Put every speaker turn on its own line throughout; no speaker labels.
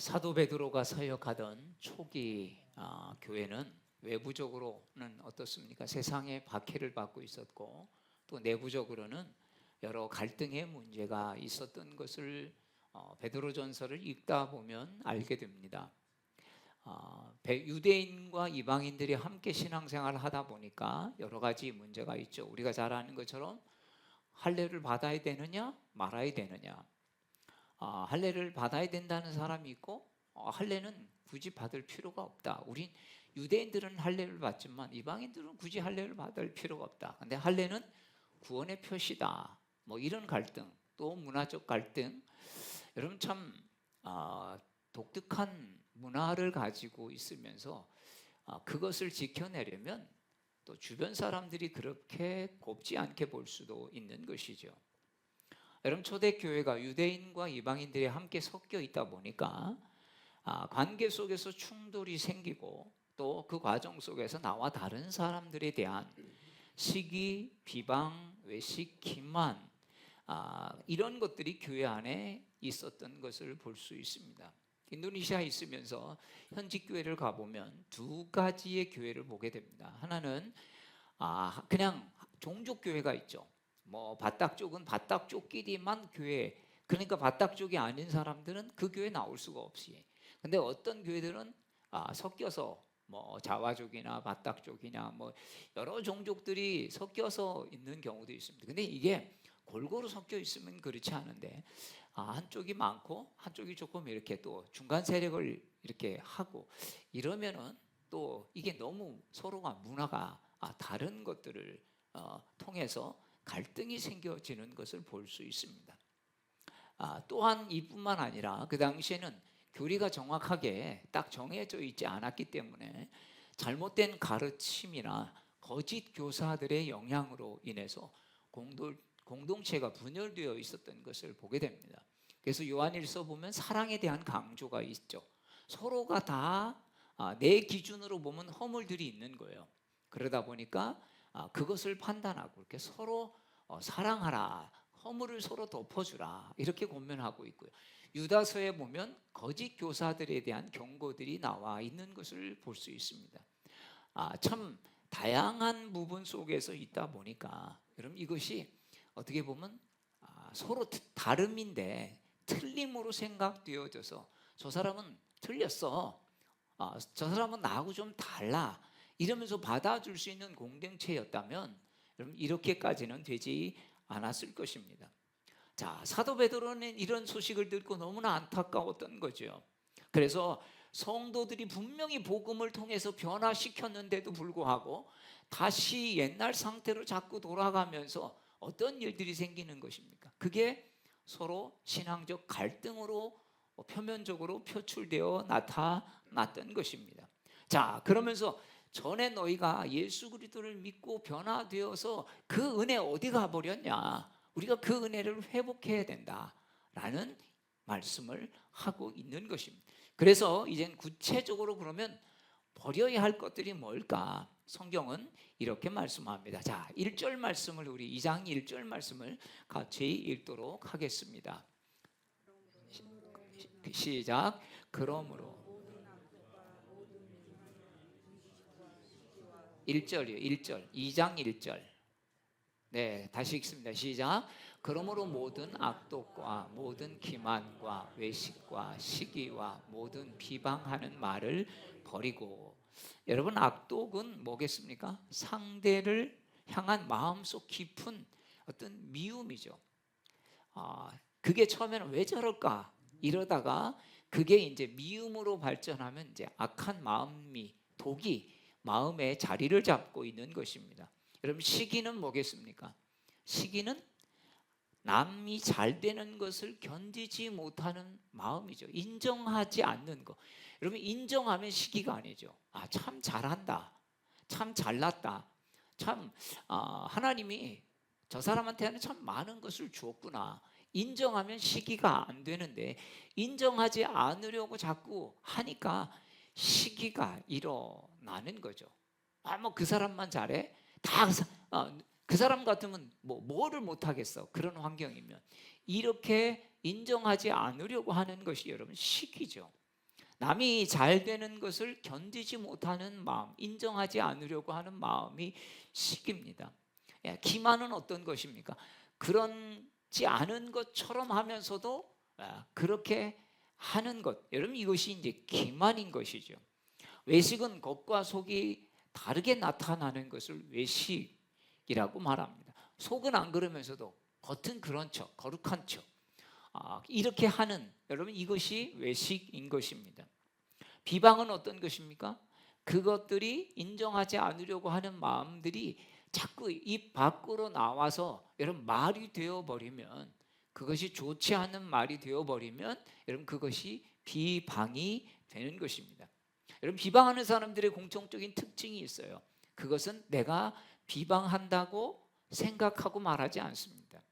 사도 베드로가 사역하던 초기 교회는 외부적으로는 어떻습니까? 세상의 박해를 받고 있었고 또 내부적으로는 여러 갈등의 문제가 있었던 것을 베드로전서를 읽다 보면 알게 됩니다. 유대인과 이방인들이 함께 신앙생활을 하다 보니까 여러 가지 문제가 있죠. 우리가 잘 아는 것처럼 할례를 받아야 되느냐 말아야 되느냐, 할례를 받아야 된다는 사람이 있고 할례는 굳이 받을 필요가 없다. 우린 유대인들은 할례를 받지만 이방인들은 굳이 할례를 받을 필요가 없다. 근데 할례는 구원의 표시다. 뭐 이런 갈등, 또 문화적 갈등. 여러분 참 독특한 문화를 가지고 있으면서 그것을 지켜내려면 또 주변 사람들이 그렇게 곱지 않게 볼 수도 있는 것이죠. 여러분 초대교회가 유대인과 이방인들이 함께 섞여 있다 보니까 관계 속에서 충돌이 생기고 또 그 과정 속에서 나와 다른 사람들에 대한 시기, 비방, 외식, 기만, 이런 것들이 교회 안에 있었던 것을 볼 수 있습니다. 인도네시아에 있으면서 현지 교회를 가보면 두 가지의 교회를 보게 됩니다. 하나는 그냥 종족 교회가 있죠. 뭐 바닥 쪽은 바닥 쪽끼리만 교회, 그러니까 바닥 쪽이 아닌 사람들은 그 교회 나올 수가 없이. 근데 어떤 교회들은 섞여서 뭐 자와족이나 바닥 쪽이냐 뭐 여러 종족들이 섞여서 있는 경우도 있습니다. 근데 이게 골고루 섞여 있으면 그렇지 않은데 한쪽이 많고 한쪽이 조금 이렇게 또 중간 세력을 이렇게 하고 이러면은 또 이게 너무 서로가 문화가 다른 것들을 통해서 갈등이 생겨지는 것을 볼 수 있습니다. 또한 이뿐만 아니라 그 당시에는 교리가 정확하게 딱 정해져 있지 않았기 때문에 잘못된 가르침이나 거짓 교사들의 영향으로 인해서 공동체가 분열되어 있었던 것을 보게 됩니다. 그래서 요한일서 보면 사랑에 대한 강조가 있죠. 서로가 다 내 기준으로 보면 허물들이 있는 거예요. 그러다 보니까 그것을 판단하고 이렇게 서로 사랑하라, 허물을 서로 덮어주라 이렇게 권면하고 있고요. 유다서에 보면 거짓 교사들에 대한 경고들이 나와 있는 것을 볼 수 있습니다. 참 다양한 부분 속에서 있다 보니까 여러분 이것이 어떻게 보면 서로 다름인데 틀림으로 생각되어져서 저 사람은 틀렸어, 저 사람은 나하고 좀 달라 이러면서 받아줄 수 있는 공동체였다면 여러분 이렇게까지는 되지 않았을 것입니다. 자, 사도 베드로는 이런 소식을 듣고 너무나 안타까웠던 거죠. 그래서 성도들이 분명히 복음을 통해서 변화시켰는데도 불구하고 다시 옛날 상태로 자꾸 돌아가면서 어떤 일들이 생기는 것입니까? 그게 서로 신앙적 갈등으로 표면적으로 표출되어 나타났던 것입니다. 자, 그러면서 전에 너희가 예수 그리스도를 믿고 변화되어서 그 은혜 어디 가버렸냐? 우리가 그 은혜를 회복해야 된다라는 말씀을 하고 있는 것입니다. 그래서 이젠 구체적으로 그러면 버려야 할 것들이 뭘까? 성경은 이렇게 말씀합니다. 자, 1절 말씀을 우리 2장 1절 말씀을 같이 읽도록 하겠습니다. 시작. 그러므로 1절이요. 1절. 2장 1절. 네, 다시 읽습니다. 시작. 그러므로 모든 악독과 모든 기만과 외식과 시기와 모든 비방하는 말을 버리고. 여러분 악독은 뭐겠습니까? 상대를 향한 마음속 깊은 어떤 미움이죠. 그게 처음에는 왜 저럴까 이러다가 그게 이제 미움으로 발전하면 이제 악한 마음이 독이 마음에 자리를 잡고 있는 것입니다. 여러분 시기는 뭐겠습니까? 시기는 남이 잘 되는 것을 견디지 못하는 마음이죠. 인정하지 않는 것. 여러분 인정하면 시기가 아니죠. 참 잘한다, 참 잘났다, 참 하나님이 저 사람한테는 참 많은 것을 주었구나. 인정하면 시기가 안 되는데 인정하지 않으려고 자꾸 하니까 시기가 일어나는 거죠. 뭐 그 사람만 잘해? 그 사람 같으면 뭐를 못하겠어. 그런 환경이면 이렇게 인정하지 않으려고 하는 것이 여러분 시기죠. 남이 잘 되는 것을 견디지 못하는 마음, 인정하지 않으려고 하는 마음이 시기입니다. 기만은 어떤 것입니까? 그렇지 않은 것처럼 하면서도 그렇게 하는 것. 여러분, 이것이 이제 기만인 것이죠. 외식은 겉과 속이 다르게 나타나는 것을 외식이라고 말합니다. 속은 안 그러면서도 겉은 그런 척, 거룩한 척, 이렇게 하는, 여러분, 이것이 외식인 것입니다. 비방은 어떤 것입니까? 그것들이 인정하지 않으려고 하는 마음들이 자꾸 입 밖으로 나와서 여러분 말이 되어버리면, 그것이 좋지 않은 말이 되어버리면 여러분 그것이 비방이 되는 것입니다. 여러분, 비방하는 사람들의 공통적인 특징이 있어요. 그것은 내가 비방한다고 생각하고 말하지 않습니다.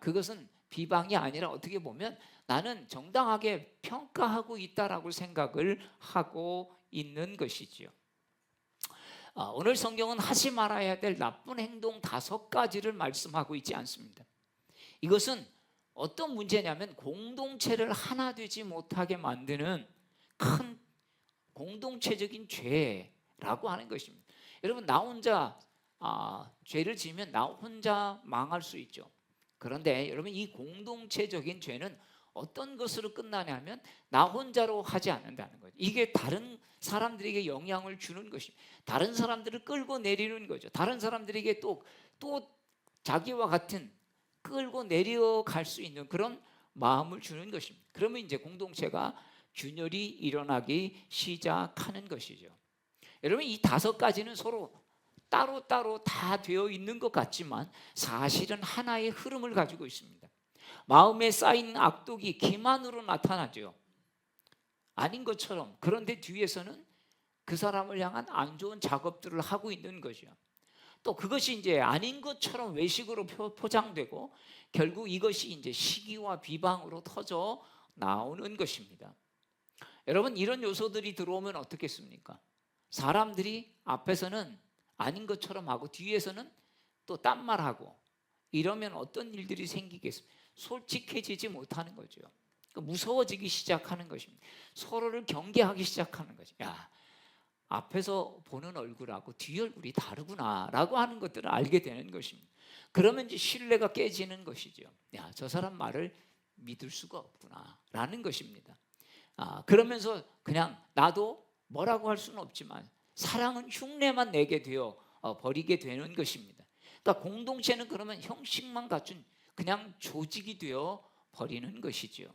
그것은 비방이 아니라 어떻게 보면 나는 정당하게 평가하고 있다라고 생각을 하고 있는 것이지요. 오늘 성경은 하지 말아야 될 나쁜 행동 5가지를 말씀하고 있지 않습니다. 이것은 어떤 문제냐면 공동체를 하나 되지 못하게 만드는 큰 공동체적인 죄라고 하는 것입니다. 여러분, 나 혼자 죄를 지으면 나 혼자 망할 수 있죠. 그런데 여러분, 이 공동체적인 죄는 어떤 것으로 끝나냐면 나 혼자로 하지 않는다는 거죠. 이게 다른 사람들에게 영향을 주는 것입니다. 다른 사람들을 끌고 내리는 거죠. 다른 사람들에게 또 자기와 같은 끌고 내려갈 수 있는 그런 마음을 주는 것입니다. 그러면 이제 공동체가 균열이 일어나기 시작하는 것이죠. 여러분, 이 5가지는 서로 따로따로 다 되어 있는 것 같지만 사실은 하나의 흐름을 가지고 있습니다. 마음에 쌓인 악독이 기만으로 나타나죠. 아닌 것처럼. 그런데 뒤에서는 그 사람을 향한 안 좋은 작업들을 하고 있는 거죠. 또 그것이 이제 아닌 것처럼 외식으로 포장되고 결국 이것이 이제 시기와 비방으로 터져 나오는 것입니다. 여러분, 이런 요소들이 들어오면 어떻겠습니까? 사람들이 앞에서는 아닌 것처럼 하고 뒤에서는 또 딴 말하고 이러면 어떤 일들이 생기겠습니까? 솔직해지지 못하는 거죠. 무서워지기 시작하는 것입니다. 서로를 경계하기 시작하는 거죠. 야, 앞에서 보는 얼굴하고 뒤 얼굴이 다르구나라고 하는 것들을 알게 되는 것입니다. 그러면 이제 신뢰가 깨지는 것이죠. 야, 저 사람 말을 믿을 수가 없구나라는 것입니다. 그러면서 그냥 나도 뭐라고 할 수는 없지만 사랑은 흉내만 내게 되어 버리게 되는 것입니다. 그러니까 공동체는 그러면 형식만 갖춘 그냥 조직이 되어 버리는 것이죠.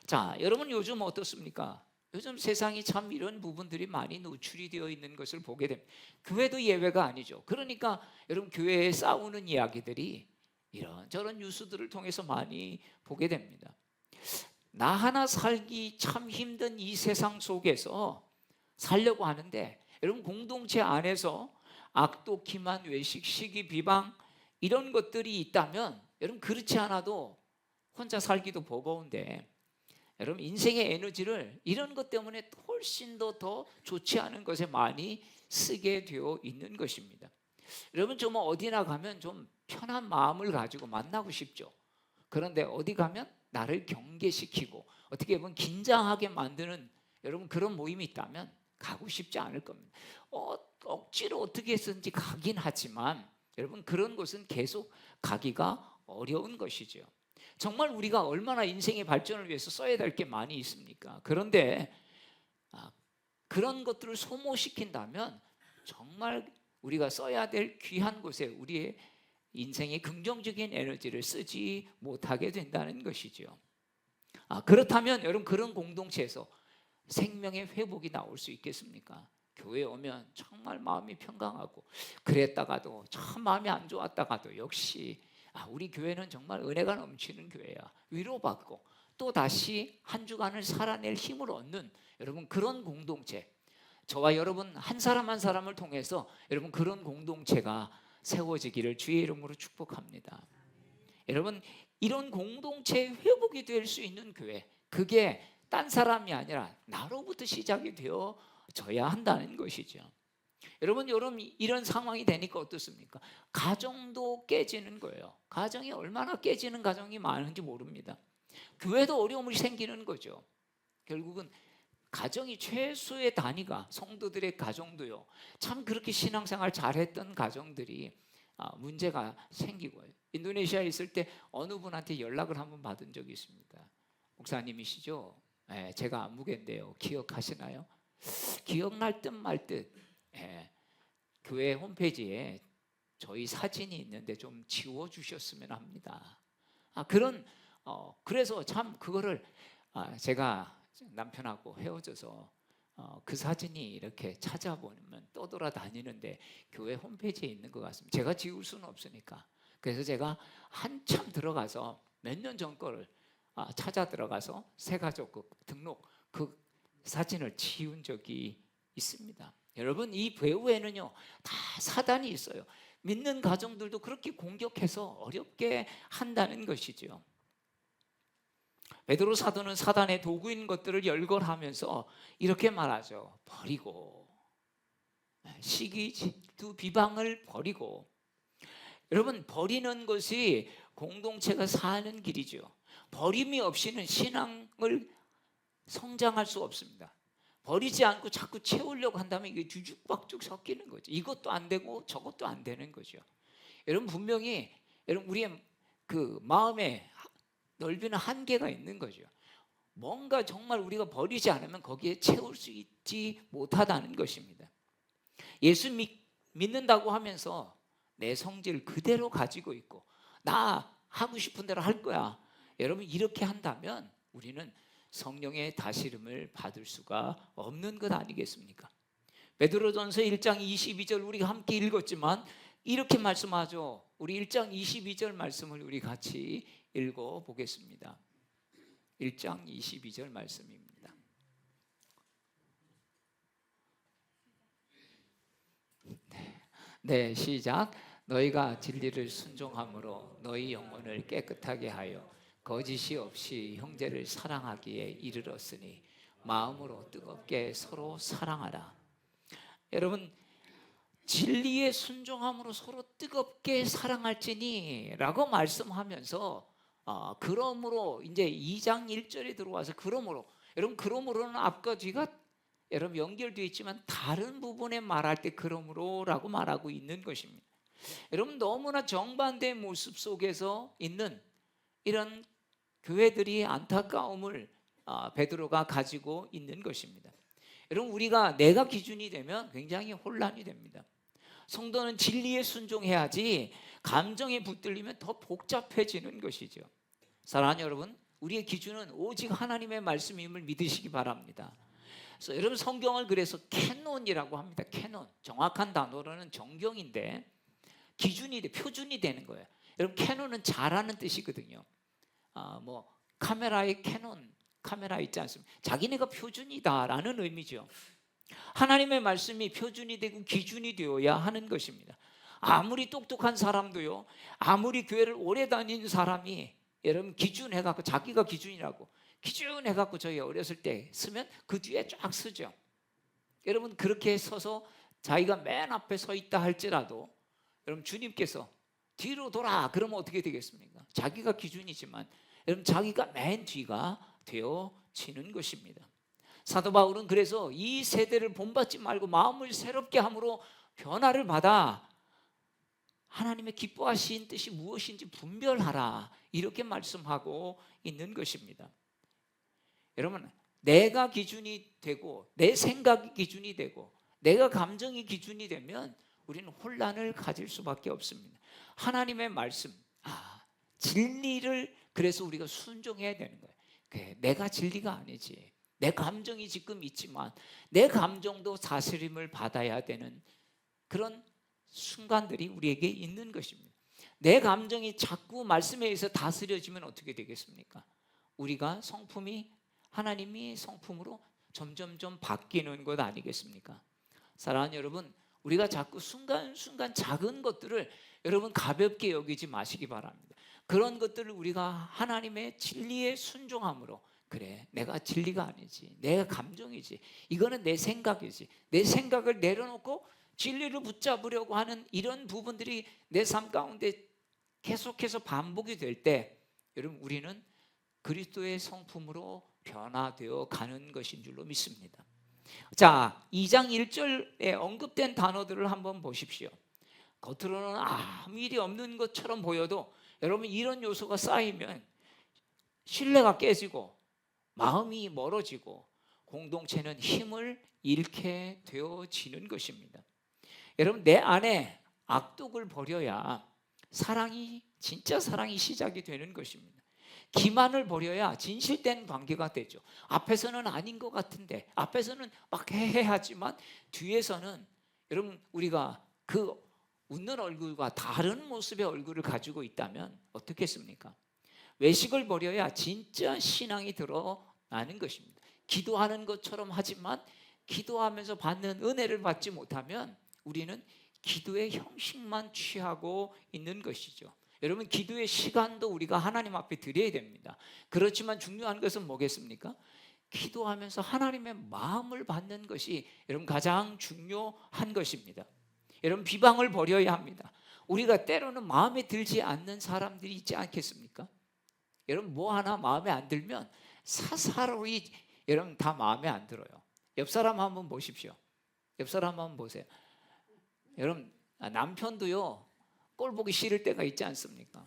자, 여러분, 요즘 어떻습니까? 요즘 세상이 참 이런 부분들이 많이 노출이 되어 있는 것을 보게 됩니다. 교회도 예외가 아니죠. 그러니까 여러분, 교회에 싸우는 이야기들이 이런저런 뉴스들을 통해서 많이 보게 됩니다. 나 하나 살기 참 힘든 이 세상 속에서 살려고 하는데 여러분, 공동체 안에서 악독, 기만, 외식, 시기, 비방 이런 것들이 있다면 여러분, 그렇지 않아도 혼자 살기도 버거운데 여러분, 인생의 에너지를 이런 것 때문에 훨씬 더 좋지 않은 것에 많이 쓰게 되어 있는 것입니다. 여러분, 좀 어디나 가면 좀 편한 마음을 가지고 만나고 싶죠. 그런데 어디 가면 나를 경계시키고 어떻게 보면 긴장하게 만드는 여러분 그런 모임이 있다면 가고 싶지 않을 겁니다. 억지로 어떻게 해서든지 가긴 하지만 여러분, 그런 곳은 계속 가기가 어려운 것이죠. 정말 우리가 얼마나 인생의 발전을 위해서 써야 될 게 많이 있습니까? 그런데 그런 것들을 소모시킨다면 정말 우리가 써야 될 귀한 곳에 우리의 인생의 긍정적인 에너지를 쓰지 못하게 된다는 것이죠. 그렇다면 여러분, 그런 공동체에서 생명의 회복이 나올 수 있겠습니까? 교회에 오면 정말 마음이 평강하고 그랬다가도 참 마음이 안 좋았다가도 역시 우리 교회는 정말 은혜가 넘치는 교회야, 위로받고 또 다시 한 주간을 살아낼 힘을 얻는 여러분 그런 공동체, 저와 여러분 한 사람 한 사람을 통해서 여러분 그런 공동체가 세워지기를 주의 이름으로 축복합니다. 여러분, 이런 공동체의 회복이 될 수 있는 교회, 그게 딴 사람이 아니라 나로부터 시작이 되어져야 한다는 것이죠. 여러분, 이런 상황이 되니까 어떻습니까? 가정도 깨지는 거예요. 가정이 얼마나 깨지는 가정이 많은지 모릅니다. 교회도 어려움이 생기는 거죠. 결국은 가정이 최소의 단위가 성도들의 가정도요. 참 그렇게 신앙생활 잘했던 가정들이 문제가 생기고 인도네시아에 있을 때 어느 분한테 연락을 한번 받은 적이 있습니다. 목사님이시죠? 네, 제가 안무개인데요. 기억하시나요? 기억날 듯 말 듯. 네, 교회 홈페이지에 저희 사진이 있는데 좀 지워주셨으면 합니다. 그래서 참 그거를 제가 남편하고 헤어져서 그 사진이 이렇게 찾아보면 떠돌아다니는데 교회 홈페이지에 있는 것 같습니다. 제가 지울 수는 없으니까. 그래서 제가 한참 들어가서 몇 년 전 거를 찾아 들어가서 새가족 등록 그 사진을 지운 적이 있습니다. 여러분, 이 배후에는요 다 사단이 있어요. 믿는 가정들도 그렇게 공격해서 어렵게 한다는 것이죠. 베드로 사도는 사단의 도구인 것들을 열거하면서 이렇게 말하죠. 버리고, 시기, 질투, 비방을 버리고. 여러분, 버리는 것이 공동체가 사는 길이죠. 버림이 없이는 신앙을 성장할 수 없습니다. 버리지 않고 자꾸 채우려고 한다면 이게 뒤죽박죽 섞이는 거죠. 이것도 안 되고 저것도 안 되는 거죠. 여러분, 분명히 우리의 그 마음에 넓이는 한계가 있는 거죠. 뭔가 정말 우리가 버리지 않으면 거기에 채울 수 있지 못하다는 것입니다. 예수 믿는다고 하면서 내 성질 그대로 가지고 있고 나 하고 싶은 대로 할 거야. 여러분, 이렇게 한다면 우리는 성령의 다스림을 받을 수가 없는 것 아니겠습니까? 베드로전서 1장 22절 우리가 함께 읽었지만 이렇게 말씀하죠. 우리 1장 22절 말씀을 우리 같이 읽어보겠습니다. 1장 22절 말씀입니다. 네, 시작. 너희가 진리를 순종함으로 너희 영혼을 깨끗하게 하여 거짓이 없이 형제를 사랑하기에 이르렀으니 마음으로 뜨겁게 서로 사랑하라. 여러분, 진리에 순종함으로 서로 뜨겁게 사랑할지니 라고 말씀하면서 그러므로 이제 2장 1절에 들어와서 그러므로, 여러분, 그러므로는 앞과 뒤가 여러분 연결되어 있지만 다른 부분에 말할 때 그러므로라고 말하고 있는 것입니다. 여러분, 너무나 정반대의 모습 속에서 있는 이런 교회들이 안타까움을 베드로가 가지고 있는 것입니다. 여러분, 우리가 내가 기준이 되면 굉장히 혼란이 됩니다. 성도는 진리에 순종해야지 감정에 붙들리면 더 복잡해지는 것이죠. 사랑하는 여러분, 우리의 기준은 오직 하나님의 말씀임을 믿으시기 바랍니다. 그래서 여러분, 성경을 그래서 캐논이라고 합니다. 캐논, 정확한 단어로는 정경인데 기준이 표준이 되는 거예요. 여러분, 캐논은 잘하는 뜻이거든요. 뭐 카메라의 캐논 카메라 있지 않습니까? 자기네가 표준이다라는 의미죠. 하나님의 말씀이 표준이 되고 기준이 되어야 하는 것입니다. 아무리 똑똑한 사람도요, 아무리 교회를 오래 다닌 사람이 여러분 기준해갖고 자기가 기준이라고 기준해갖고 저희 어렸을 때 쓰면 그 뒤에 쫙 쓰죠. 여러분, 그렇게 서서 자기가 맨 앞에 서 있다 할지라도 여러분 주님께서 뒤로 돌아 그러면 어떻게 되겠습니까? 자기가 기준이지만 여러분 자기가 맨 뒤가 되어지는 것입니다. 사도 바울은 그래서 이 세대를 본받지 말고 마음을 새롭게 함으로 변화를 받아 하나님의 기뻐하신 뜻이 무엇인지 분별하라, 이렇게 말씀하고 있는 것입니다. 여러분, 내가 기준이 되고 내 생각이 기준이 되고 내가 감정이 기준이 되면 우리는 혼란을 가질 수밖에 없습니다. 하나님의 말씀, 진리를 그래서 우리가 순종해야 되는 거예요. 내가 진리가 아니지, 내 감정이 지금 있지만 내 감정도 다스림을 받아야 되는 그런 순간들이 우리에게 있는 것입니다. 내 감정이 자꾸 말씀에 의해서 다스려지면 어떻게 되겠습니까? 우리가 성품이 하나님이 성품으로 점점점 바뀌는 것 아니겠습니까? 사랑하는 여러분, 우리가 자꾸 순간순간 작은 것들을 여러분 가볍게 여기지 마시기 바랍니다. 그런 것들을 우리가 하나님의 진리에 순종함으로, 그래 내가 진리가 아니지, 내가 감정이지, 이거는 내 생각이지, 내 생각을 내려놓고 진리를 붙잡으려고 하는 이런 부분들이 내 삶 가운데 계속해서 반복이 될 때 여러분 우리는 그리스도의 성품으로 변화되어 가는 것인 줄로 믿습니다. 자, 2장 1절에 언급된 단어들을 한번 보십시오. 겉으로는 아무 일이 없는 것처럼 보여도 여러분 이런 요소가 쌓이면 신뢰가 깨지고 마음이 멀어지고 공동체는 힘을 잃게 되어지는 것입니다. 여러분 내 안에 악독을 버려야 사랑이 진짜 사랑이 시작이 되는 것입니다. 기만을 버려야 진실된 관계가 되죠. 앞에서는 아닌 것 같은데 앞에서는 막 해해하지만 뒤에서는 여러분 우리가 그 웃는 얼굴과 다른 모습의 얼굴을 가지고 있다면 어떻겠습니까? 외식을 버려야 진짜 신앙이 드러나는 것입니다. 기도하는 것처럼 하지만 기도하면서 받는 은혜를 받지 못하면 우리는 기도의 형식만 취하고 있는 것이죠. 여러분 기도의 시간도 우리가 하나님 앞에 드려야 됩니다. 그렇지만 중요한 것은 뭐겠습니까? 기도하면서 하나님의 마음을 받는 것이 여러분 가장 중요한 것입니다. 여러분 비방을 버려야 합니다. 우리가 때로는 마음에 들지 않는 사람들이 있지 않겠습니까? 여러분 뭐 하나 마음에 안 들면 사사로이 여러분 다 마음에 안 들어요. 옆 사람 한번 보십시오. 옆 사람 한번 보세요. 여러분 남편도요 꼴 보기 싫을 때가 있지 않습니까?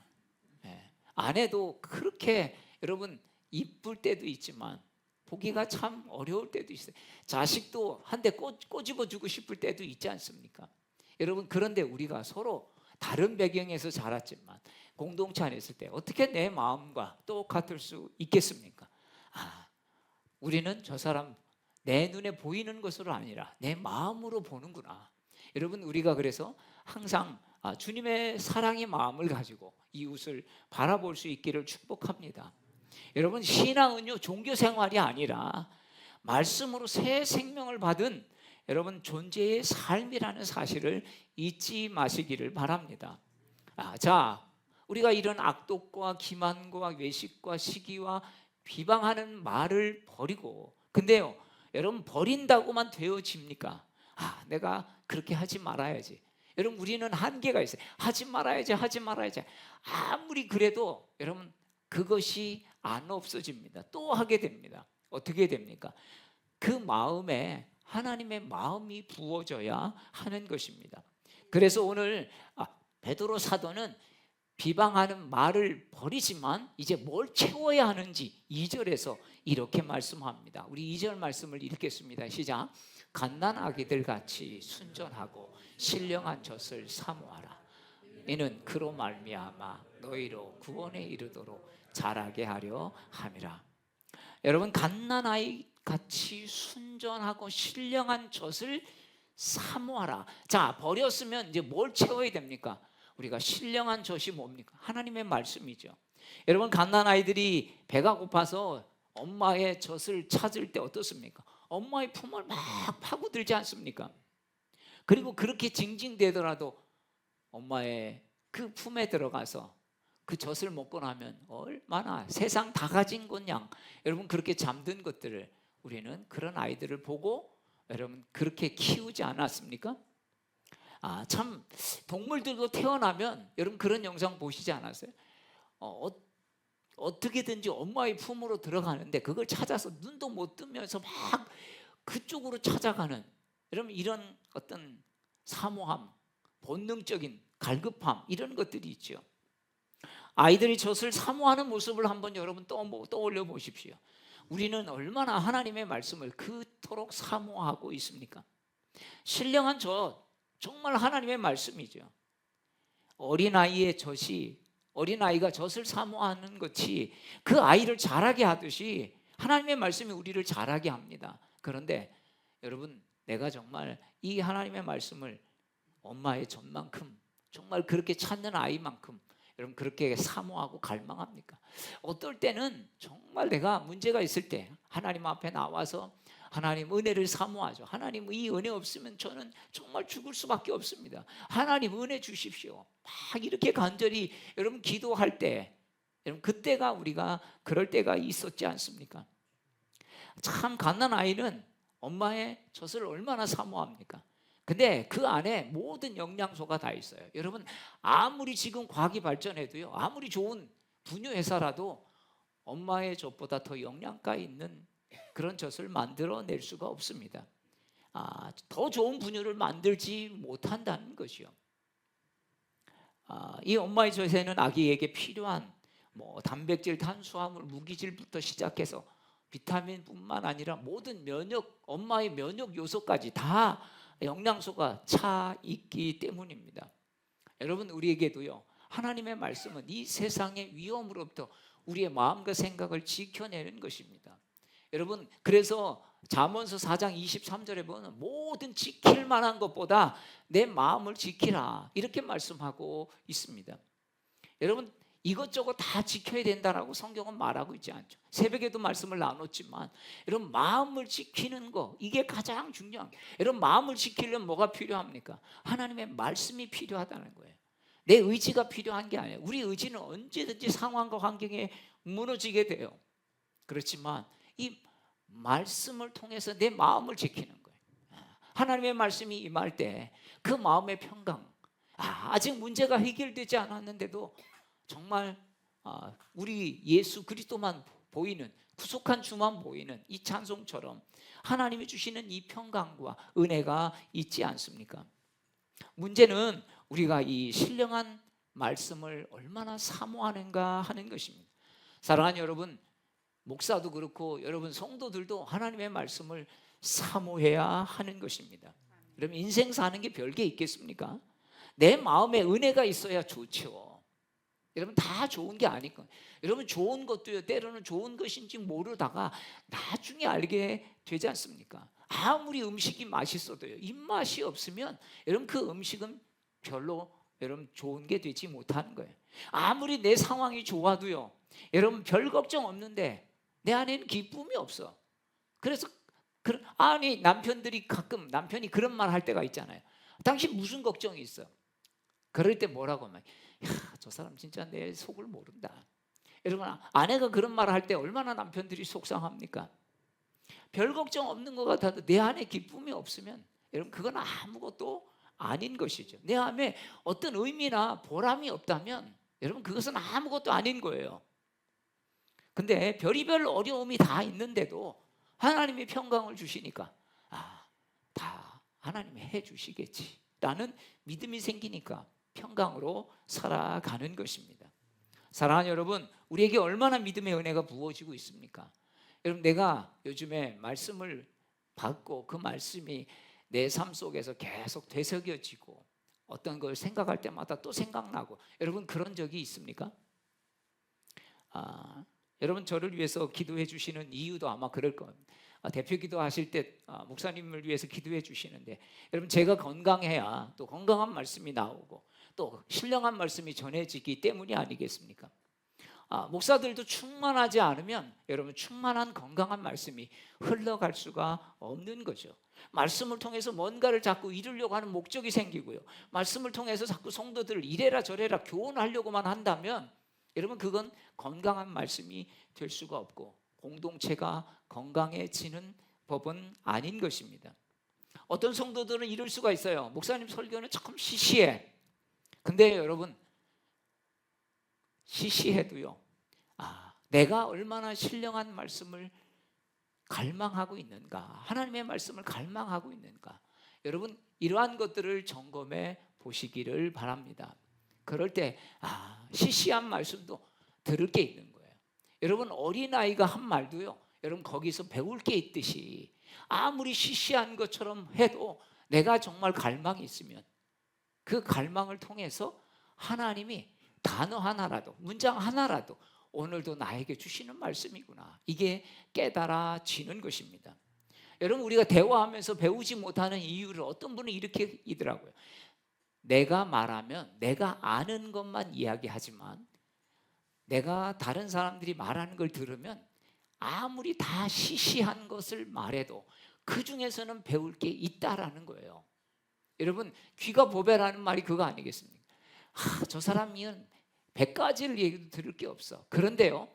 네. 아내도 그렇게 여러분 이쁠 때도 있지만 보기가 참 어려울 때도 있어요. 자식도 한 대 꼬집어 주고 싶을 때도 있지 않습니까? 여러분 그런데 우리가 서로 다른 배경에서 자랐지만 공동체 안에 있을 때 어떻게 내 마음과 똑같을 수 있겠습니까? 우리는 저 사람 내 눈에 보이는 것으로 아니라 내 마음으로 보는구나. 여러분 우리가 그래서 항상 주님의 사랑의 마음을 가지고 이웃을 바라볼 수 있기를 축복합니다. 여러분 신앙은요 종교 생활이 아니라 말씀으로 새 생명을 받은 여러분 존재의 삶이라는 사실을 잊지 마시기를 바랍니다. 자, 우리가 이런 악독과 기만과 외식과 시기와 비방하는 말을 버리고 근데요 여러분 버린다고만 되어집니까? 내가 그렇게 하지 말아야지. 여러분 우리는 한계가 있어요. 하지 말아야지 아무리 그래도 여러분 그것이 안 없어집니다. 또 하게 됩니다. 어떻게 됩니까? 그 마음에 하나님의 마음이 부어져야 하는 것입니다. 그래서 오늘 베드로 사도는 비방하는 말을 버리지만 이제 뭘 채워야 하는지 2절에서 이렇게 말씀합니다. 우리 2절 말씀을 읽겠습니다. 시작. 갓난아기들 같이 순전하고 신령한 젖을 사모하라. 이는 그로 말미암아 너희로 구원에 이르도록 자라게 하려 함이라. 여러분 갓난아이 같이 순전하고 신령한 젖을 사모하라. 자, 버렸으면 이제 뭘 채워야 됩니까? 우리가 신령한 젖이 뭡니까? 하나님의 말씀이죠. 여러분 갓난아이들이 배가 고파서 엄마의 젖을 찾을 때 어떻습니까? 엄마의 품을 막 파고들지 않습니까? 그리고 그렇게 징징대더라도 엄마의 그 품에 들어가서 그 젖을 먹고 나면 얼마나 세상 다 가진 것 양 여러분 그렇게 잠든 것들을 우리는 그런 아이들을 보고 여러분 그렇게 키우지 않았습니까? 참 동물들도 태어나면 여러분 그런 영상 보시지 않았어요? 어떻게든지 엄마의 품으로 들어가는데 그걸 찾아서 눈도 못 뜨면서 막 그쪽으로 찾아가는 여러분 이런 어떤 사모함, 본능적인 갈급함 이런 것들이 있죠. 아이들이 젖을 사모하는 모습을 한번 여러분 떠올려 보십시오. 우리는 얼마나 하나님의 말씀을 그토록 사모하고 있습니까? 신령한 젖 정말 하나님의 말씀이죠. 어린아이의 젖이 어린아이가 젖을 사모하는 것이 그 아이를 자라게 하듯이 하나님의 말씀이 우리를 자라게 합니다. 그런데 여러분 내가 정말 이 하나님의 말씀을 엄마의 젖만큼 정말 그렇게 찾는 아이만큼 여러분 그렇게 사모하고 갈망합니까? 어떨 때는 정말 내가 문제가 있을 때 하나님 앞에 나와서 하나님 은혜를 사모하죠. 하나님 이 은혜 없으면 저는 정말 죽을 수밖에 없습니다. 하나님 은혜 주십시오. 막 이렇게 간절히 여러분 기도할 때 여러분 그때가 우리가 그럴 때가 있었지 않습니까? 참 갓난아이는 엄마의 젖을 얼마나 사모합니까? 근데 그 안에 모든 영양소가 다 있어요. 여러분 아무리 지금 과학이 발전해도요 아무리 좋은 분유 회사라도 엄마의 젖보다 더 영양가 있는 그런 젖을 만들어낼 수가 없습니다. 더 좋은 분유를 만들지 못한다는 것이요. 이 엄마의 젖에는 아기에게 필요한 단백질, 탄수화물, 무기질부터 시작해서 비타민뿐만 아니라 모든 엄마의 면역 요소까지 다 영양소가 차 있기 때문입니다. 여러분, 우리에게도요, 하나님의 말씀은 이 세상의 위험으로부터 우리의 마음과 생각을 지켜내는 것입니다. 여러분, 그래서 잠언서 4장 23절에 보면 모든 지킬 만한 것보다 내 마음을 지키라, 이렇게 말씀하고 있습니다. 여러분, 이것저것 다 지켜야 된다라고 성경은 말하고 있지 않죠. 새벽에도 말씀을 나눴지만 여러분, 마음을 지키는 거, 이게 가장 중요한 거예요. 여러분, 마음을 지키려면 뭐가 필요합니까? 하나님의 말씀이 필요하다는 거예요. 내 의지가 필요한 게 아니에요. 우리 의지는 언제든지 상황과 환경에 무너지게 돼요. 그렇지만 이 말씀을 통해서 내 마음을 지키는 거예요. 하나님의 말씀이 임할 때 그 마음의 평강, 아직 문제가 해결되지 않았는데도 정말 우리 예수 그리스도만 보이는, 구속한 주만 보이는 이 찬송처럼 하나님이 주시는 이 평강과 은혜가 있지 않습니까? 문제는 우리가 이 신령한 말씀을 얼마나 사모하는가 하는 것입니다. 사랑하는 여러분, 목사도 그렇고 여러분 성도들도 하나님의 말씀을 사모해야 하는 것입니다. 그럼 인생 사는 게 별게 있겠습니까? 내 마음에 은혜가 있어야 좋죠. 여러분, 다 좋은 게 아니고, 여러분 좋은 것도요, 때로는 좋은 것인지 모르다가 나중에 알게 되지 않습니까? 아무리 음식이 맛있어도요, 입맛이 없으면 여러분 그 음식은 별로 여러분 좋은 게 되지 못하는 거예요. 아무리 내 상황이 좋아도요, 여러분 별 걱정 없는데 내 안에는 기쁨이 없어. 그래서 남편들이 가끔 남편이 그런 말 할 때가 있잖아요. 당신 무슨 걱정이 있어? 그럴 때 뭐라고 하면, 저 사람 진짜 내 속을 모른다. 여러분, 아내가 그런 말을 할 때 얼마나 남편들이 속상합니까? 별 걱정 없는 것 같아도 내 안에 기쁨이 없으면 여러분 그건 아무것도 아닌 것이죠. 내 안에 어떤 의미나 보람이 없다면 여러분 그것은 아무것도 아닌 거예요. 근데 별의별 어려움이 다 있는데도 하나님이 평강을 주시니까 다 하나님이 해주시겠지 라는 믿음이 생기니까 평강으로 살아가는 것입니다. 사랑하는 여러분, 우리에게 얼마나 믿음의 은혜가 부어지고 있습니까? 여러분, 내가 요즘에 말씀을 받고 그 말씀이 내 삶 속에서 계속 되새겨지고 어떤 걸 생각할 때마다 또 생각나고, 여러분 그런 적이 있습니까? 여러분, 저를 위해서 기도해 주시는 이유도 아마 그럴 겁니다. 대표 기도하실 때 목사님을 위해서 기도해 주시는데, 여러분 제가 건강해야 또 건강한 말씀이 나오고 또 신령한 말씀이 전해지기 때문이 아니겠습니까? 목사들도 충만하지 않으면 여러분 충만한 건강한 말씀이 흘러갈 수가 없는 거죠. 말씀을 통해서 뭔가를 자꾸 이루려고 하는 목적이 생기고요, 말씀을 통해서 자꾸 성도들을 이래라 저래라 교훈하려고만 한다면 여러분 그건 건강한 말씀이 될 수가 없고 공동체가 건강해지는 법은 아닌 것입니다. 어떤 성도들은 이럴 수가 있어요. 목사님 설교는 조금 시시해. 근데 여러분, 시시해도요, 내가 얼마나 신령한 말씀을 갈망하고 있는가, 하나님의 말씀을 갈망하고 있는가, 여러분 이러한 것들을 점검해 보시기를 바랍니다. 그럴 때 시시한 말씀도 들을 게 있는 거예요. 여러분, 어린아이가 한 말도요, 여러분 거기서 배울 게 있듯이 아무리 시시한 것처럼 해도 내가 정말 갈망이 있으면 그 갈망을 통해서 하나님이 단어 하나라도, 문장 하나라도 오늘도 나에게 주시는 말씀이구나, 이게 깨달아지는 것입니다. 여러분, 우리가 대화하면서 배우지 못하는 이유를 어떤 분은 이렇게 이더라고요. 내가 말하면 내가 아는 것만 이야기하지만 내가 다른 사람들이 말하는 걸 들으면 아무리 다 시시한 것을 말해도 그 중에서는 배울 게 있다라는 거예요. 여러분, 귀가 보배라는 말이 그거 아니겠습니까? 저 사람은 100가지를 얘기도 들을 게 없어. 그런데요,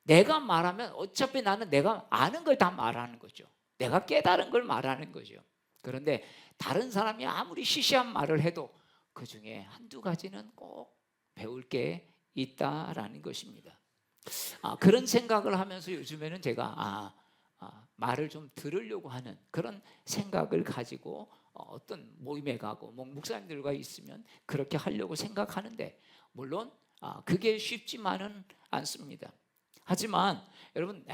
내가 말하면 어차피 나는 내가 아는 걸 다 말하는 거죠. 내가 깨달은 걸 말하는 거죠. 그런데 다른 사람이 아무리 시시한 말을 해도 그 중에 한두 가지는 꼭 배울 게 있다라는 것입니다. 그런 생각을 하면서 요즘에는 제가 말을 좀 들으려고 하는 그런 생각을 가지고 어떤 모임에 가고 목사님들과 있으면 그렇게 하려고 생각하는데, 물론 그게 쉽지만은 않습니다. 하지만 여러분,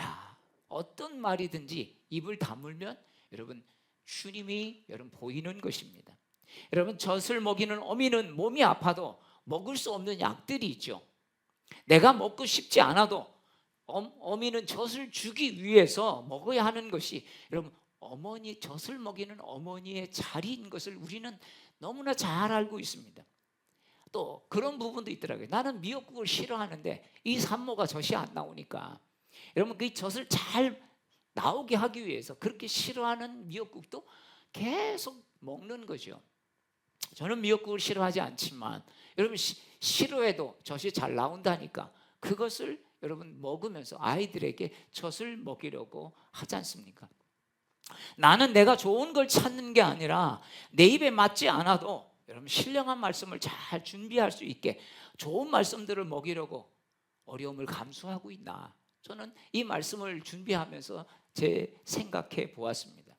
어떤 말이든지 입을 다물면 여러분 주님이 여러분 보이는 것입니다. 여러분, 젖을 먹이는 어미는 몸이 아파도 먹을 수 없는 약들이 있죠. 내가 먹고 싶지 않아도 어미는 젖을 주기 위해서 먹어야 하는 것이 여러분 어머니, 젖을 먹이는 어머니의 자리인 것을 우리는 너무나 잘 알고 있습니다. 또 그런 부분도 있더라고요. 나는 미역국을 싫어하는데 이 산모가 젖이 안 나오니까 여러분 그 젖을 잘 나오게 하기 위해서 그렇게 싫어하는 미역국도 계속 먹는 거죠. 저는 미역국을 싫어하지 않지만 여러분 싫어해도 젖이 잘 나온다니까 그것을 여러분 먹으면서 아이들에게 젖을 먹이려고 하지 않습니까? 나는 내가 좋은 걸 찾는 게 아니라 내 입에 맞지 않아도 여러분 신령한 말씀을 잘 준비할 수 있게 좋은 말씀들을 먹이려고 어려움을 감수하고 있나, 저는 이 말씀을 준비하면서 제 생각해 보았습니다.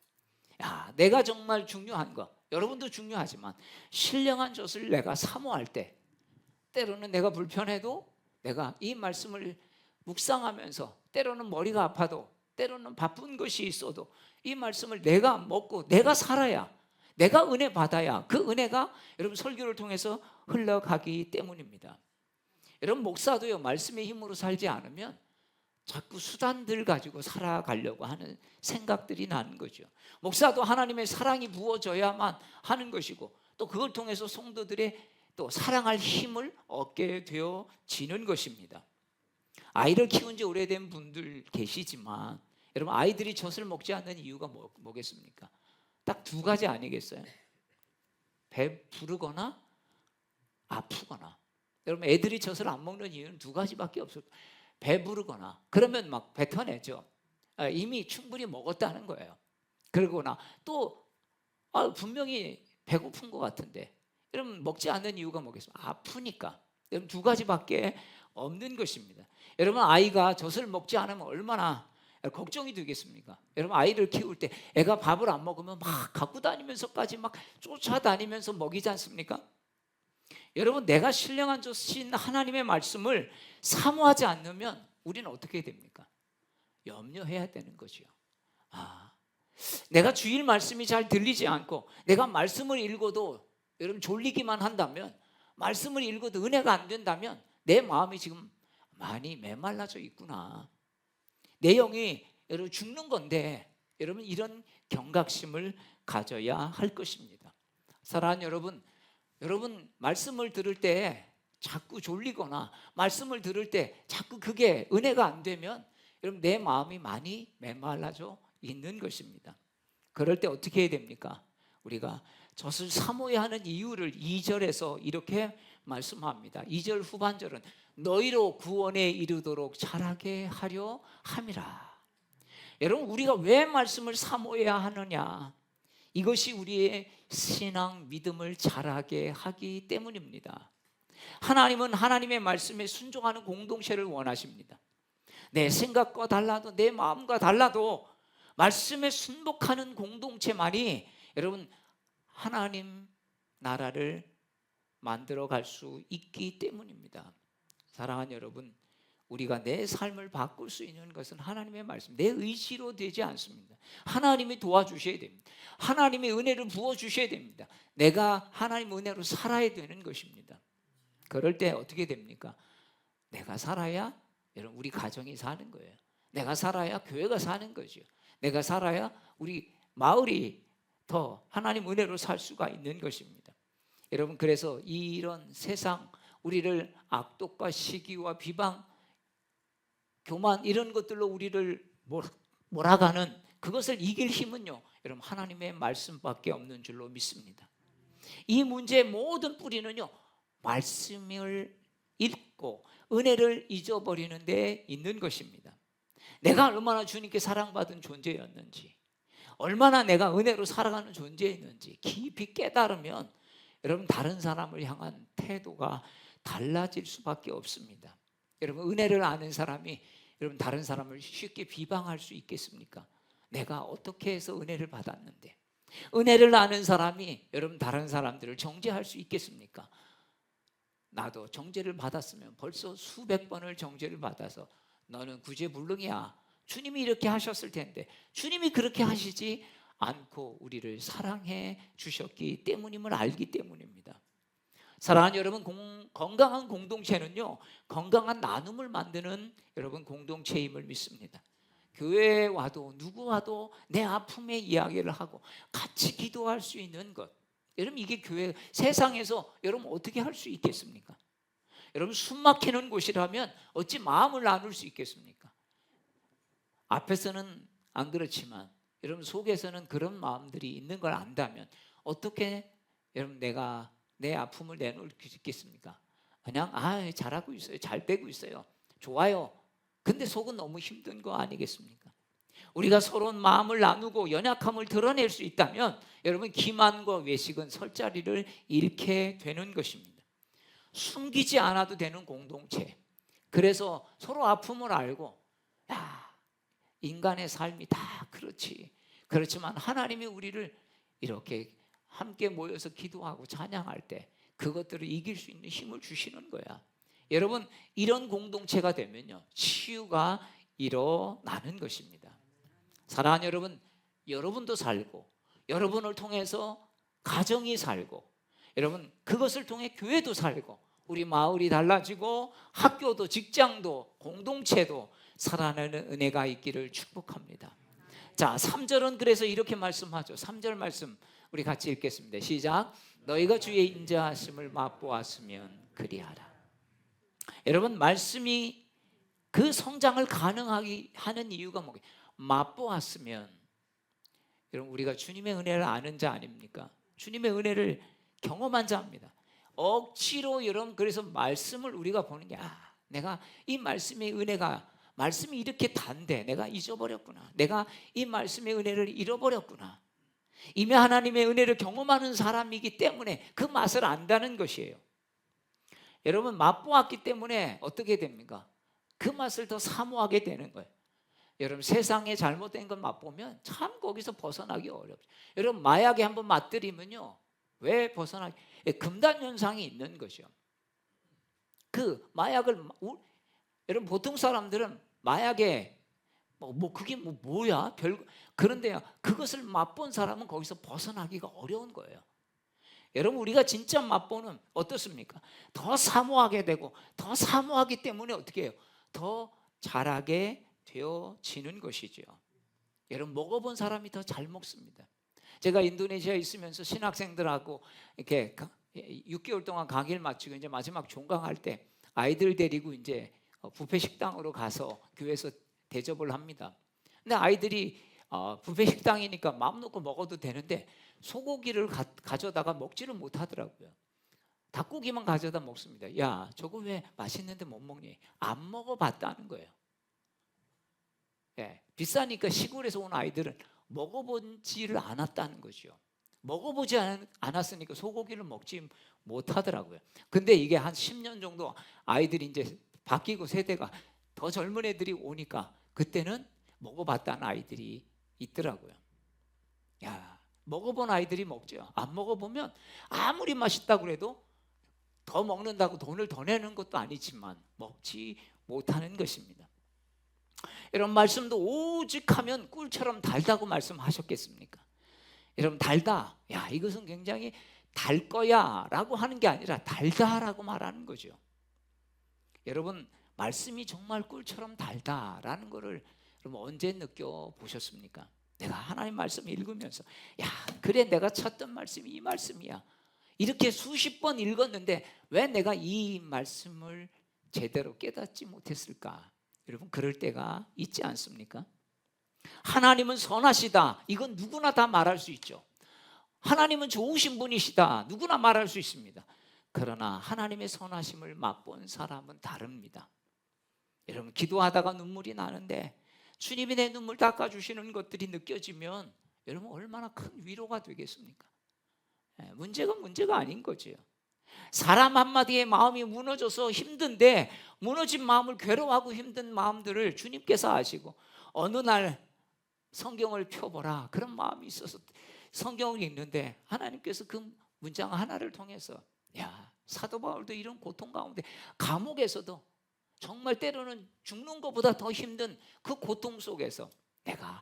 내가 정말 중요한 거, 여러분도 중요하지만 신령한 젖을 내가 사모할 때 때로는 내가 불편해도 내가 이 말씀을 묵상하면서 때로는 머리가 아파도 때로는 바쁜 것이 있어도 이 말씀을 내가 먹고 내가 살아야, 내가 은혜 받아야 그 은혜가 여러분 설교를 통해서 흘러가기 때문입니다. 여러분 목사도요, 말씀의 힘으로 살지 않으면 자꾸 수단들 가지고 살아가려고 하는 생각들이 나는 거죠. 목사도 하나님의 사랑이 부어져야만 하는 것이고 또 그걸 통해서 성도들의 또 사랑할 힘을 얻게 되어지는 것입니다. 아이를 키운 지 오래된 분들 계시지만 여러분 아이들이 젖을 먹지 않는 이유가 뭐겠습니까? 딱 두 가지 아니겠어요? 배부르거나 아프거나. 여러분 애들이 젖을 안 먹는 이유는 두 가지밖에 없어요. 배부르거나, 그러면 막 뱉어내죠. 이미 충분히 먹었다는 거예요. 그러거나 또 분명히 배고픈 것 같은데 여러분 먹지 않는 이유가 뭐겠습니까? 아프니까. 여러분 두 가지밖에 없는 것입니다. 여러분 아이가 젖을 먹지 않으면 얼마나 걱정이 되겠습니까? 여러분 아이를 키울 때 애가 밥을 안 먹으면 막 갖고 다니면서까지 막 쫓아다니면서 먹이지 않습니까? 여러분 내가 신령한 젖인 하나님의 말씀을 사모하지 않으면 우리는 어떻게 됩니까? 염려해야 되는 거죠. 내가 주일 말씀이 잘 들리지 않고 내가 말씀을 읽어도 여러분 졸리기만 한다면, 말씀을 읽어도 은혜가 안 된다면 내 마음이 지금 많이 메말라져 있구나, 내 영이 여러분 죽는 건데 여러분 이런 경각심을 가져야 할 것입니다. 사랑하는 여러분, 여러분 말씀을 들을 때 자꾸 졸리거나 말씀을 들을 때 자꾸 그게 은혜가 안 되면 여러분 내 마음이 많이 메말라져 있는 것입니다. 그럴 때 어떻게 해야 됩니까? 우리가 젖을 사모해야 하는 이유를 2절에서 이렇게 말씀합니다. 2절 후반절은 너희로 구원에 이르도록 자라게 하려 함이라. 여러분 우리가 왜 말씀을 사모해야 하느냐? 이것이 우리의 신앙 믿음을 자라게 하기 때문입니다. 하나님은 하나님의 말씀에 순종하는 공동체를 원하십니다. 내 생각과 달라도 내 마음과 달라도 말씀에 순복하는 공동체만이 여러분 하나님 나라를 만들어 갈 수 있기 때문입니다. 사랑하는 여러분, 우리가 내 삶을 바꿀 수 있는 것은 하나님의 말씀, 내 의지로 되지 않습니다. 하나님이 도와주셔야 됩니다. 하나님의 은혜를 부어주셔야 됩니다. 내가 하나님 은혜로 살아야 되는 것입니다. 그럴 때 어떻게 됩니까? 내가 살아야 여러분 우리 가정이 사는 거예요. 내가 살아야 교회가 사는 거죠. 내가 살아야 우리 마을이 더 하나님 은혜로 살 수가 있는 것입니다. 여러분 그래서 이런 세상 우리를 악독과 시기와 비방, 교만 이런 것들로 우리를 몰아가는 그것을 이길 힘은요 여러분 하나님의 말씀밖에 없는 줄로 믿습니다. 이 문제의 모든 뿌리는요 말씀을 읽고 은혜를 잊어버리는 데 있는 것입니다. 내가 얼마나 주님께 사랑받은 존재였는지, 얼마나 내가 은혜로 살아가는 존재였는지 깊이 깨달으면 여러분 다른 사람을 향한 태도가 달라질 수밖에 없습니다. 여러분, 은혜를 아는 사람이 여러분 다른 사람을 쉽게 비방할 수 있겠습니까? 내가 어떻게 해서 은혜를 받았는데. 은혜를 아는 사람이 여러분 다른 사람들을 정죄할 수 있겠습니까? 나도 정죄를 받았으면 벌써 수백 번을 정죄를 받아서 너는 구제불능이야, 주님이 이렇게 하셨을 텐데, 주님이 그렇게 하시지 않고 우리를 사랑해 주셨기 때문임을 알기 때문입니다. 사랑하는 여러분, 건강한 공동체는요, 건강한 나눔을 만드는 여러분 공동체임을 믿습니다. 교회에 와도 누구 와도 내 아픔의 이야기를 하고 같이 기도할 수 있는 것, 여러분 이게 교회, 세상에서 여러분 어떻게 할 수 있겠습니까? 여러분 숨 막히는 곳이라면 어찌 마음을 나눌 수 있겠습니까? 앞에서는 안 그렇지만 여러분 속에서는 그런 마음들이 있는 걸 안다면 어떻게 여러분 내가 내 아픔을 내놓을 수 있겠습니까? 그냥 잘하고 있어요, 잘 되고 있어요, 좋아요. 근데 속은 너무 힘든 거 아니겠습니까? 우리가 서로 마음을 나누고 연약함을 드러낼 수 있다면 여러분 기만과 외식은 설 자리를 잃게 되는 것입니다. 숨기지 않아도 되는 공동체. 그래서 서로 아픔을 알고, 야, 인간의 삶이 다 그렇지. 그렇지만 하나님이 우리를 이렇게 함께 모여서 기도하고 찬양할 때 그것들을 이길 수 있는 힘을 주시는 거야. 여러분 이런 공동체가 되면요, 치유가 일어나는 것입니다. 사랑하는 여러분, 여러분도 살고 여러분을 통해서 가정이 살고 여러분 그것을 통해 교회도 살고 우리 마을이 달라지고 학교도 직장도 공동체도 살아나는 은혜가 있기를 축복합니다. 자, 3절은 그래서 이렇게 말씀하죠. 3절 말씀 우리 같이 읽겠습니다. 시작. 너희가 주의 인자하심을 맛보았으면 그리하라. 여러분 말씀이 그 성장을 가능하게 하는 이유가 뭐예요? 맛보았으면, 여러분 우리가 주님의 은혜를 아는 자 아닙니까? 주님의 은혜를 경험한 자입니다. 억지로 여러분 그래서 말씀을 우리가 보는 게, 내가 이 말씀의 은혜가, 말씀이 이렇게 단데 내가 잊어버렸구나, 내가 이 말씀의 은혜를 잃어버렸구나. 이미 하나님의 은혜를 경험하는 사람이기 때문에 그 맛을 안다는 것이에요. 여러분 맛보았기 때문에 어떻게 됩니까? 그 맛을 더 사모하게 되는 거예요. 여러분 세상에 잘못된 걸 맛보면 참 거기서 벗어나기 어렵죠. 여러분 마약에 한번 맛들이면요, 왜 벗어나기? 금단 현상이 있는 거죠. 그 마약을 여러분 보통 사람들은 마약에 그게 뭐야? 그런데 그것을 맛본 사람은 거기서 벗어나기가 어려운 거예요. 여러분 우리가 진짜 맛보는 어떻습니까? 더 사모하게 되고 더 사모하기 때문에 어떻게 해요? 더 잘하게 되어지는 것이죠. 여러분 먹어본 사람이 더 잘 먹습니다. 제가 인도네시아에 있으면서 신학생들하고 이렇게 6개월 동안 강의를 마치고 이제 마지막 종강할 때 아이들 데리고 이제 뷔페 식당으로 가서 교회에서 대접을 합니다. 근데 아이들이 뷔페 식당이니까 마음 놓고 먹어도 되는데 소고기를 가져다가 먹지를 못하더라고요. 닭고기만 가져다 먹습니다. 야, 저거 왜 맛있는데 못 먹니? 안 먹어봤다는 거예요. 예, 비싸니까 시골에서 온 아이들은 먹어보지를 않았다는 거죠. 먹어보지 않았으니까 소고기를 먹지 못하더라고요. 근데 이게 한 10년 정도 아이들이 이제 바뀌고 세대가 더 젊은 애들이 오니까 그때는 먹어봤다는 아이들이 있더라고요. 야, 먹어본 아이들이 먹죠. 안 먹어보면 아무리 맛있다고 해도 더 먹는다고 돈을 더 내는 것도 아니지만 먹지 못하는 것입니다. 여러분 말씀도 오직 하면 꿀처럼 달다고 말씀하셨겠습니까? 여러분 달다, 야 이것은 굉장히 달 거야 라고 하는 게 아니라 달다라고 말하는 거죠. 여러분 말씀이 정말 꿀처럼 달다라는 거를 여러분 언제 느껴보셨습니까? 내가 하나님 말씀 읽으면서, 야 그래 내가 찾던 말씀이 이 말씀이야, 이렇게 수십 번 읽었는데 왜 내가 이 말씀을 제대로 깨닫지 못했을까? 여러분 그럴 때가 있지 않습니까? 하나님은 선하시다, 이건 누구나 다 말할 수 있죠. 하나님은 좋으신 분이시다, 누구나 말할 수 있습니다. 그러나 하나님의 선하심을 맛본 사람은 다릅니다. 여러분 기도하다가 눈물이 나는데 주님이 내 눈물 닦아주시는 것들이 느껴지면 여러분 얼마나 큰 위로가 되겠습니까? 문제가 아닌 거죠. 사람 한마디에 마음이 무너져서 힘든데 무너진 마음을 괴로워하고 힘든 마음들을 주님께서 아시고 어느 날 성경을 펴보라 그런 마음이 있어서 성경을 읽는데 하나님께서 그 문장 하나를 통해서 야, 사도 바울도 이런 고통 가운데 감옥에서도 정말 때로는 죽는 것보다 더 힘든 그 고통 속에서 내가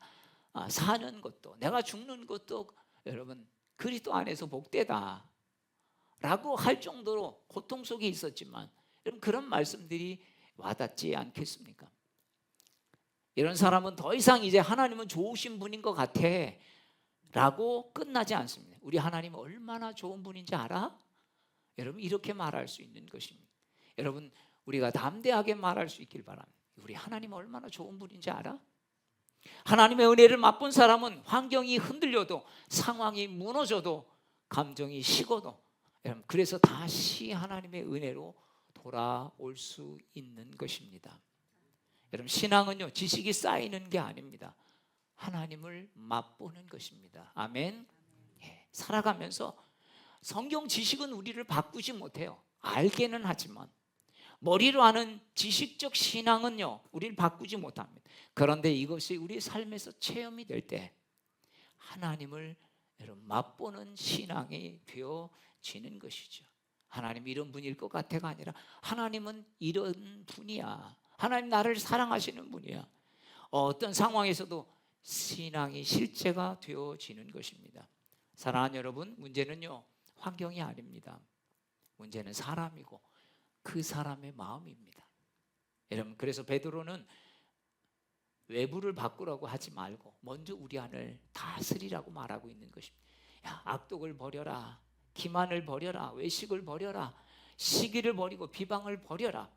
사는 것도 내가 죽는 것도 여러분 그리스도 안에서 복되다 라고 할 정도로 고통 속에 있었지만 여러분 그런 말씀들이 와닿지 않겠습니까? 이런 사람은 더 이상 이제 하나님은 좋으신 분인 것 같아 라고 끝나지 않습니다. 우리 하나님 얼마나 좋은 분인지 알아? 여러분 이렇게 말할 수 있는 것입니다. 여러분 우리가 담대하게 말할 수 있길 바랍니다. 우리 하나님 얼마나 좋은 분인지 알아? 하나님의 은혜를 맛본 사람은 환경이 흔들려도 상황이 무너져도 감정이 식어도 여러분 그래서 다시 하나님의 은혜로 돌아올 수 있는 것입니다. 여러분 신앙은요 지식이 쌓이는 게 아닙니다. 하나님을 맛보는 것입니다. 아멘. 살아가면서 성경 지식은 우리를 바꾸지 못해요. 알게는 하지만 머리로 아는 지식적 신앙은요 우리를 바꾸지 못합니다. 그런데 이것이 우리 삶에서 체험이 될 때 하나님을 여러분 맛보는 신앙이 되어지는 것이죠. 하나님 이런 분일 것 같아가 아니라 하나님은 이런 분이야. 하나님 나를 사랑하시는 분이야. 어떤 상황에서도 신앙이 실제가 되어지는 것입니다. 사랑하는 여러분 문제는요 환경이 아닙니다. 문제는 사람이고 그 사람의 마음입니다. 여러분 그래서 베드로는 외부를 바꾸라고 하지 말고 먼저 우리 안을 다스리라고 말하고 있는 것입니다. 야, 악독을 버려라, 기만을 버려라, 외식을 버려라, 시기를 버리고 비방을 버려라.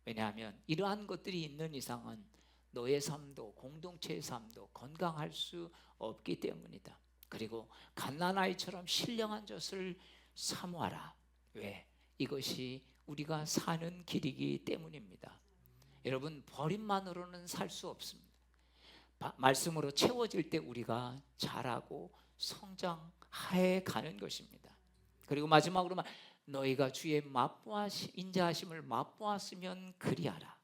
왜냐하면 이러한 것들이 있는 이상은 너의 삶도 공동체의 삶도 건강할 수 없기 때문이다. 그리고 갓난아이처럼 신령한 젖을 사모하라. 왜? 이것이 우리가 사는 길이기 때문입니다. 여러분 버림만으로는 살 수 없습니다. 말씀으로 채워질 때 우리가 자라고 성장해 가는 것입니다. 그리고 마지막으로 너희가 주의 인자하심을 맛보았으면 그리하라.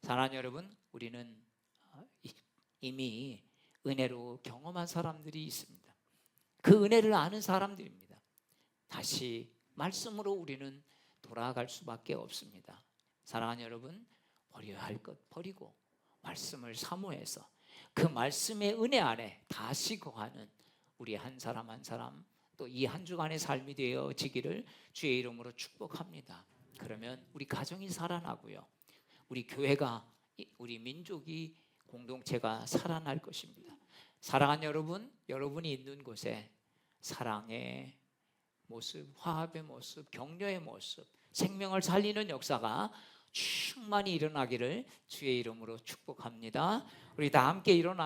사랑하는 여러분 우리는 이미 은혜로 경험한 사람들이 있습니다. 그 은혜를 아는 사람들입니다. 다시 말씀으로 우리는 돌아갈 수밖에 없습니다. 사랑하는 여러분 버려야 할 것 버리고 말씀을 사모해서 그 말씀의 은혜 안에 다시 거하는 우리 한 사람 한 사람 또 이 한 주간의 삶이 되어지기를 주의 이름으로 축복합니다. 그러면 우리 가정이 살아나고요 우리 교회가 우리 민족이 공동체가 살아날 것입니다. 사랑하는 여러분 여러분이 있는 곳에 사랑의 모습, 화합의 모습, 격려의 모습, 생명을 살리는 역사가 충만히 일어나기를 주의 이름으로 축복합니다. 우리 다 함께 일어나